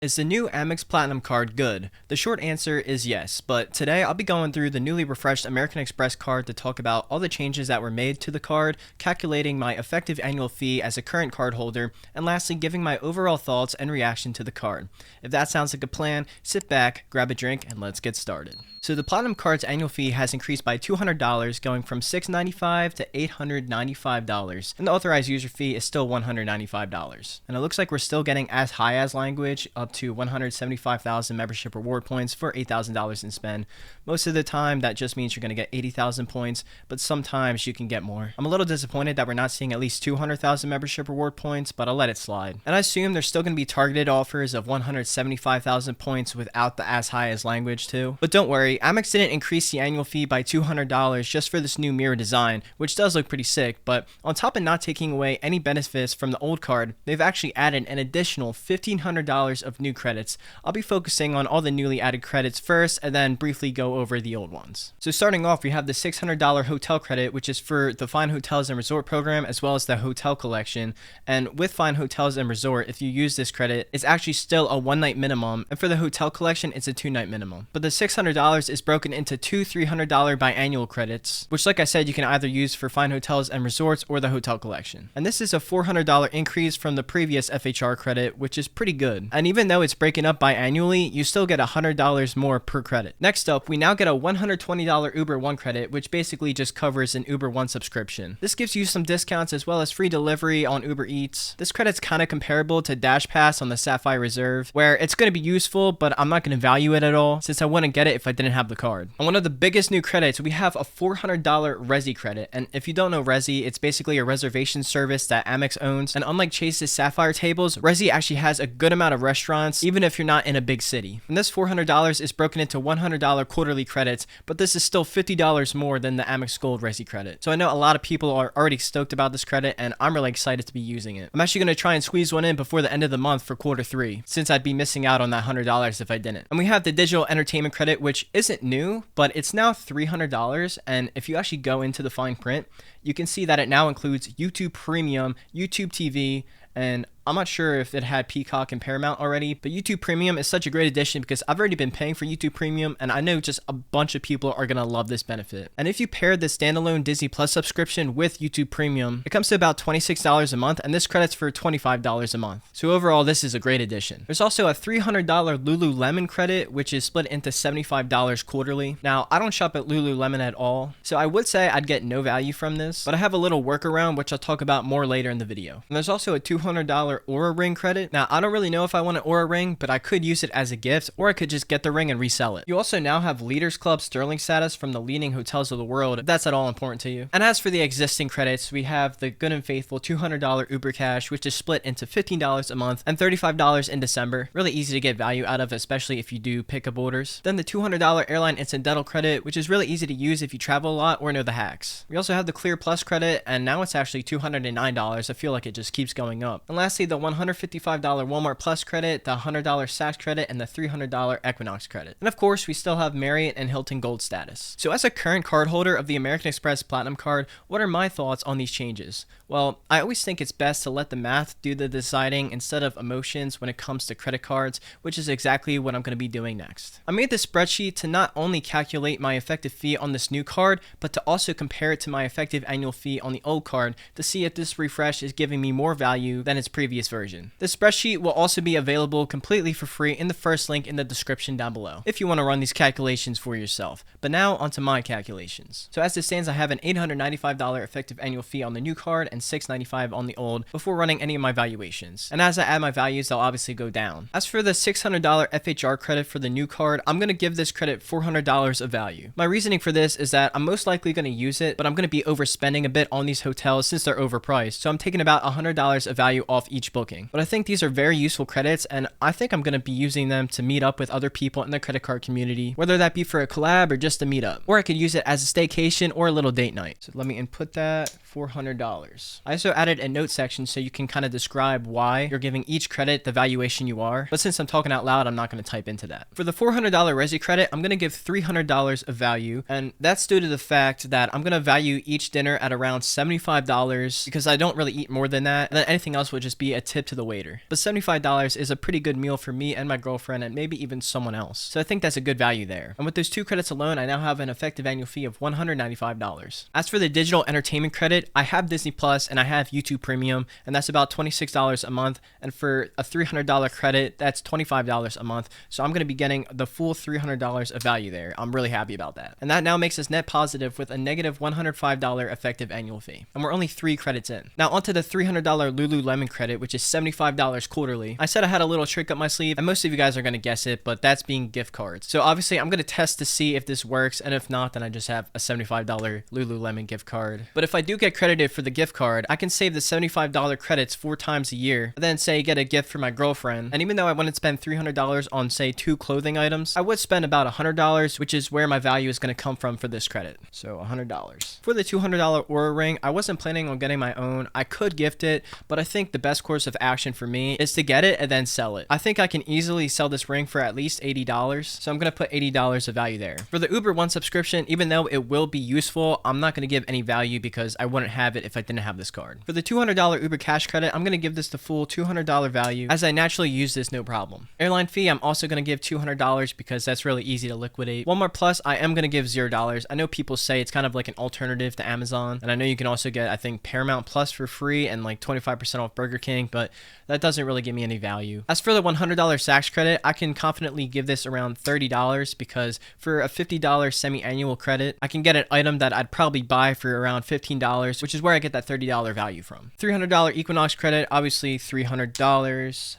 Is the new Amex Platinum card good? The short answer is yes, but today I'll be going through the newly refreshed American Express card to talk about all the changes that were made to the card, calculating my effective annual fee as a current card holder, and lastly giving my overall thoughts and reaction to the card. If that sounds like a plan, sit back, grab a drink, and let's get started. So the Platinum card's annual fee has increased by $200, going from $695 to $895, and the authorized user fee is still $195. And it looks like we're still getting as high as language, up to 175,000 membership reward points for $8,000 in spend. Most of the time, that just means you're going to get 80,000 points, but sometimes you can get more. I'm a little disappointed that we're not seeing at least 200,000 membership reward points, but I'll let it slide. And I assume there's still going to be targeted offers of 175,000 points without the as high as language too. But don't worry, Amex didn't increase the annual fee by $200 just for this new mirror design, which does look pretty sick, but on top of not taking away any benefits from the old card, they've actually added an additional $1,500 of new credits. I'll be focusing on all the newly added credits first and then briefly go over the old ones. So starting off, we have the $600 hotel credit, which is for the Fine Hotels and Resort program as well as the hotel collection. And with Fine Hotels and Resort, if you use this credit, it's actually still a one-night minimum, and for the hotel collection, it's a two-night minimum. But the $600 is broken into two $300 biannual credits, which like I said, you can either use for Fine Hotels and Resorts or the hotel collection. And this is a $400 increase from the previous FHR credit, which is pretty good. And even though it's breaking up biannually, you still get $100 more per credit. Next up, we now get a $120 Uber One credit, which basically just covers an Uber One subscription. This gives you some discounts as well as free delivery on Uber Eats. This credit's kind of comparable to Dash Pass on the Sapphire Reserve, where it's going to be useful, but I'm not going to value it at all since I wouldn't get it if I didn't have the card. And one of the biggest new credits, we have a $400 Resi credit. And if you don't know Resi, it's basically a reservation service that Amex owns. And unlike Chase's Sapphire tables, Resi actually has a good amount of restaurants, even if you're not in a big city. And this $400 is broken into $100 quarterly credits, but this is still $50 more than the Amex Gold Resi credit. So I know a lot of people are already stoked about this credit, and I'm really excited to be using it. I'm actually going to try and squeeze one in before the end of the month for quarter 3, since I'd be missing out on that $100 if I didn't. And we have the digital entertainment credit, which isn't new, but it's now $300. And if you actually go into the fine print, you can see that it now includes YouTube Premium, YouTube TV, and I'm not sure if it had Peacock and Paramount already, but YouTube Premium is such a great addition because I've already been paying for YouTube Premium, and I know just a bunch of people are going to love this benefit. And if you pair the standalone Disney Plus subscription with YouTube Premium, it comes to about $26 a month, and this credits for $25 a month. So overall, this is a great addition. There's also a $300 Lululemon credit, which is split into $75 quarterly. Now, I don't shop at Lululemon at all, so I would say I'd get no value from this, but I have a little workaround, which I'll talk about more later in the video. And there's also a $200 Aura Ring credit. Now, I don't really know if I want an Aura Ring, but I could use it as a gift, or I could just get the ring and resell it. You also now have Leaders Club Sterling status from the leading hotels of the world, if that's at all important to you. And as for the existing credits, we have the good and faithful $200 Uber Cash, which is split into $15 a month and $35 in December. Really easy to get value out of, especially if you do pickup orders. Then the $200 Airline Incidental credit, which is really easy to use if you travel a lot or know the hacks. We also have the Clear Plus credit, and now it's actually $209. I feel like it just keeps going up. And lastly, the $155 Walmart Plus credit, the $100 Saks credit, and the $300 Equinox credit. And of course, we still have Marriott and Hilton Gold status. So as a current card holder of the American Express Platinum card, what are my thoughts on these changes? Well, I always think it's best to let the math do the deciding instead of emotions when it comes to credit cards, which is exactly what I'm going to be doing next. I made this spreadsheet to not only calculate my effective fee on this new card, but to also compare it to my effective annual fee on the old card to see if this refresh is giving me more value than its previous version. This spreadsheet will also be available completely for free in the first link in the description down below if you want to run these calculations for yourself. But now onto my calculations. So as it stands, I have an $895 effective annual fee on the new card and $695 on the old before running any of my valuations. And as I add my values, they'll obviously go down. As for the $600 FHR credit for the new card, I'm going to give this credit $400 of value. My reasoning for this is that I'm most likely going to use it, but I'm going to be overspending a bit on these hotels since they're overpriced. So I'm taking about $100 of value off each booking. But I think these are very useful credits, and I think I'm going to be using them to meet up with other people in the credit card community, whether that be for a collab or just a meetup. Or I could use it as a staycation or a little date night. So let me input that, $400. I also added a note section so you can kind of describe why you're giving each credit the valuation you are, but since I'm talking out loud, I'm not going to type into that. For the $400 Resi credit, I'm going to give $300 of value, and that's due to the fact that I'm going to value each dinner at around $75 because I don't really eat more than that, and then anything else would just be a tip to the waiter. But $75 is a pretty good meal for me and my girlfriend and maybe even someone else, so I think that's a good value there. And with those 2 credits alone, I now have an effective annual fee of $195. As for the digital entertainment credit, I have Disney Plus and I have YouTube Premium, and that's about $26 a month, and for a $300 credit, that's $25 a month, so I'm going to be getting the full $300 of value there. I'm really happy about that. And that now makes us net positive with a negative $105 effective annual fee. And we're only 3 credits in. Now onto the $300 Lululemon credit, which is $75 quarterly. I said I had a little trick up my sleeve, and most of you guys are going to guess it, but that's being gift cards. So obviously I'm going to test to see if this works, and if not, then I just have a $75 Lululemon gift card. But if I do get credited for the gift card, I can save the $75 credits 4 times a year, then say get a gift for my girlfriend. And even though I wouldn't spend $300 on say 2 clothing items, I would spend about $100, which is where my value is going to come from for this credit. So $100. For the $200 Aura ring, I wasn't planning on getting my own. I could gift it, but I think the best course of action for me is to get it and then sell it. I think I can easily sell this ring for at least $80, so I'm going to put $80 of value there. For the Uber One subscription, even though it will be useful, I'm not going to give any value because I wouldn't have it if I didn't have this card. For the $200 Uber Cash credit, I'm going to give this the full $200 value as I naturally use this no problem. Airline fee, I'm also going to give $200 because that's really easy to liquidate. Walmart Plus, I am going to give $0. I know people say it's kind of like an alternative to Amazon, and I know you can also get, I think, Paramount Plus for free and like 25% off Burger King, but that doesn't really give me any value. As for the $100 Saks credit, I can confidently give this around $30 because for a $50 semi-annual credit, I can get an item that I'd probably buy for around $15, which is where I get that $30 value from. $300 Equinox credit, obviously $300.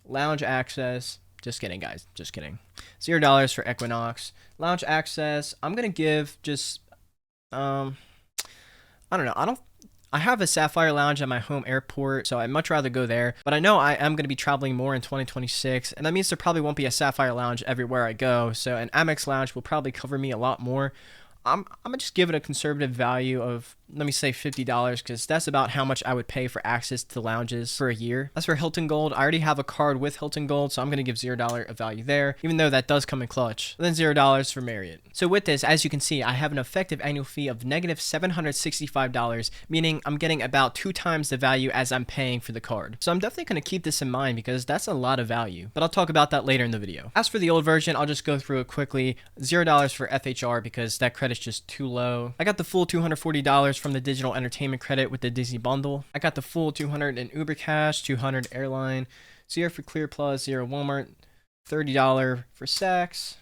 Lounge access, just kidding guys, just kidding. $0 for Equinox. Lounge access, I'm gonna give just I don't know, I have a Sapphire Lounge at my home airport, so I'd much rather go there, but I know I am going to be traveling more in 2026, and that means there probably won't be a Sapphire Lounge everywhere I go, so an Amex Lounge will probably cover me a lot more. I'm gonna just give it a conservative value of, let me say $50, because that's about how much I would pay for access to lounges for a year. As for Hilton Gold, I already have a card with Hilton Gold, so I'm gonna give $0 of value there, even though that does come in clutch. And then $0 for Marriott. So with this, as you can see, I have an effective annual fee of negative $765, meaning I'm getting about 2 times the value as I'm paying for the card. So I'm definitely gonna keep this in mind because that's a lot of value, but I'll talk about that later in the video. As for the old version, I'll just go through it quickly. $0 for FHR because that credit's just too low. I got the full $240 from the digital entertainment credit with the Disney bundle. I got the full $200 in Uber Cash, $200 airline, $0 for Clear Plus, $0 Walmart, $30 for Saks,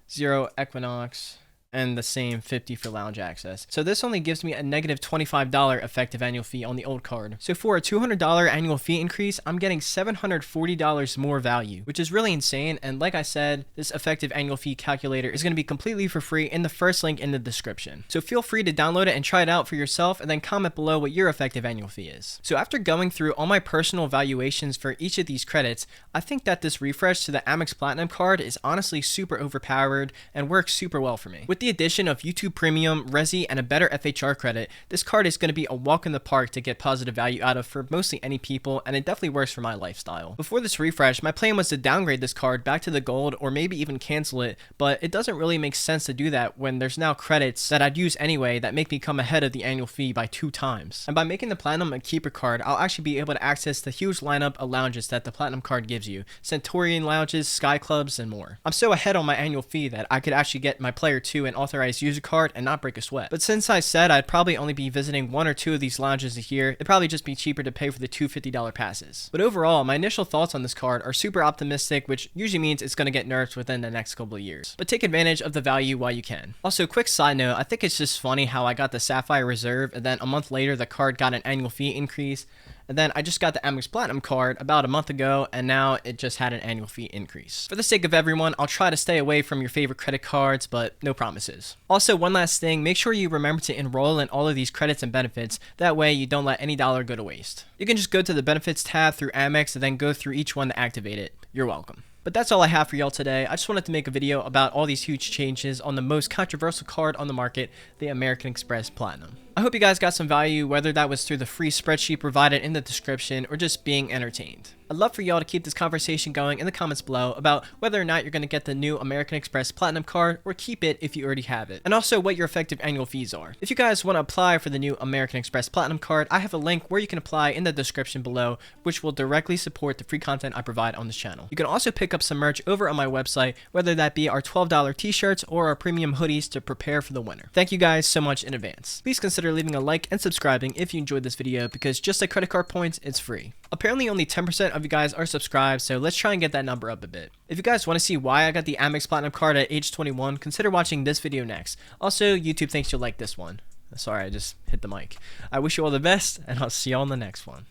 $0 Equinox, and the same $50 for lounge access. So this only gives me a negative $25 effective annual fee on the old card. So for a $200 annual fee increase, I'm getting $740 more value, which is really insane. And like I said, this effective annual fee calculator is going to be completely for free in the first link in the description. So feel free to download it and try it out for yourself, and then comment below what your effective annual fee is. So after going through all my personal valuations for each of these credits, I think that this refresh to the Amex Platinum card is honestly super overpowered and works super well for me. With the addition of YouTube Premium, Resi, and a better FHR credit, this card is going to be a walk in the park to get positive value out of for mostly any people, and it definitely works for my lifestyle. Before this refresh, my plan was to downgrade this card back to the gold or maybe even cancel it, but it doesn't really make sense to do that when there's now credits that I'd use anyway that make me come ahead of the annual fee by 2 times. And by making the Platinum a keeper card, I'll actually be able to access the huge lineup of lounges that the Platinum card gives you, Centurion lounges, Sky Clubs, and more. I'm so ahead on my annual fee that I could actually get my Player 2 and authorized user card and not break a sweat. But since I said I'd probably only be visiting 1 or 2 of these lounges a year, it'd probably just be cheaper to pay for the two $50 passes. But overall, my initial thoughts on this card are super optimistic, which usually means it's going to get nerfed within the next couple of years. But take advantage of the value while you can. Also, quick side note, I think it's just funny how I got the Sapphire Reserve and then a month later the card got an annual fee increase. And then I just got the Amex Platinum card about a month ago, and now it just had an annual fee increase. For the sake of everyone, I'll try to stay away from your favorite credit cards, but no promises. Also, one last thing, make sure you remember to enroll in all of these credits and benefits. That way you don't let any dollar go to waste. You can just go to the benefits tab through Amex and then go through each one to activate it. You're welcome. But that's all I have for y'all today. I just wanted to make a video about all these huge changes on the most controversial card on the market, the American Express Platinum. I hope you guys got some value, whether that was through the free spreadsheet provided in the description or just being entertained. I'd love for y'all to keep this conversation going in the comments below about whether or not you're going to get the new American Express Platinum card or keep it if you already have it, and also what your effective annual fees are. If you guys want to apply for the new American Express Platinum card, I have a link where you can apply in the description below, which will directly support the free content I provide on this channel. You can also pick up some merch over on my website, whether that be our $12 t-shirts or our premium hoodies to prepare for the winter. Thank you guys so much in advance. Please consider leaving a like and subscribing if you enjoyed this video, because just like credit card points, it's free. Apparently only 10% of you guys are subscribed, so let's try and get that number up a bit. If you guys want to see why I got the Amex Platinum card at age 21, consider watching this video next. Also, YouTube thinks you'll like this one. Sorry, I just hit the mic. I wish you all the best, and I'll see you all in the next one.